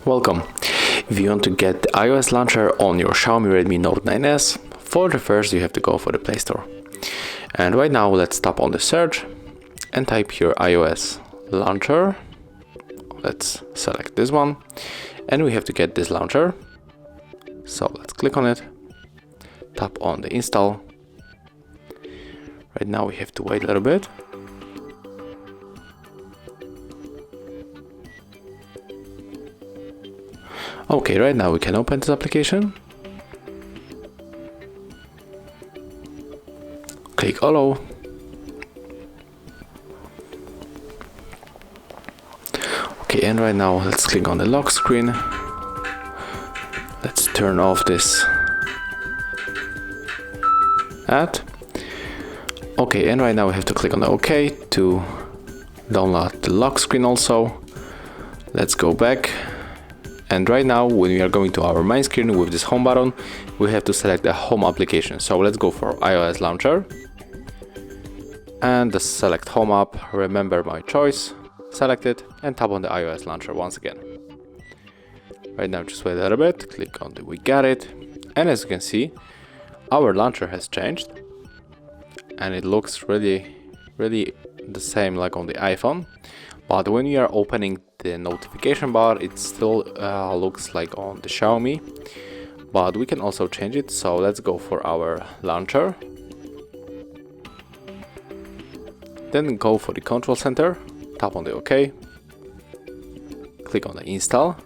Welcome. If you want to get the iOS launcher on your Xiaomi Redmi Note 9s, for the first you have to go for the Play Store. And right now let's tap on the search and type your iOS launcher. Let's select this one and we have to get this launcher. So let's click on it, tap on the install. Right now we have to wait a little bit. Okay, right now we can open this application. Click allow. Okay, and right now let's click on the lock screen. Let's turn off this ad. Okay, and right now we have to click on the OK to download the lock screen also. Let's go back. And right now, when we are going to our main screen with this home button, we have to select the home application. So let's go for iOS launcher and the select home app, remember my choice, select it and tap on the iOS launcher once again. Right now, just wait a little bit, click on the we got it. And as you can see, our launcher has changed and it looks really the same like on the iPhone. But when you are opening the notification bar, it still looks like on the Xiaomi, but we can also change it. So let's go for our launcher, then go for the control center, tap on the OK, click on the install.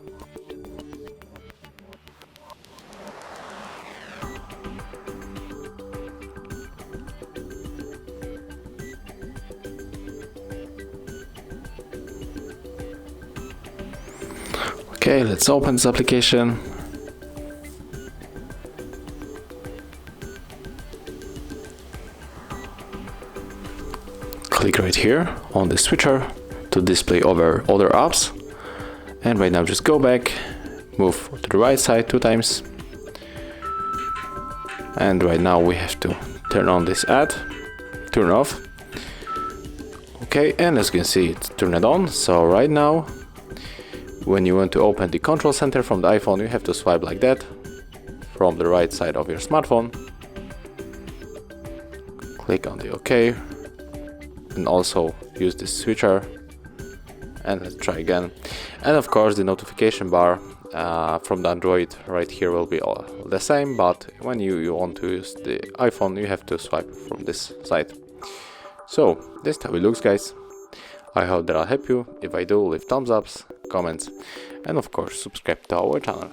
Okay, let's open this application. Click right here on the switcher to display over other apps. And right now just go back, move to the right side 2 times. And right now we have to turn on this ad, turn off. Okay, and as you can see, it's turned on. So right now, when you want to open the control center from the iPhone, you have to swipe like that from the right side of your smartphone. Click on the OK and also use this switcher. And let's try again. And of course the notification bar from the Android right here will be all the same, but when you want to use the iPhone, you have to swipe from this side. So this is how it looks, guys. I hope that I'll help you. If I do, leave thumbs ups, comments, and of course subscribe to our channel.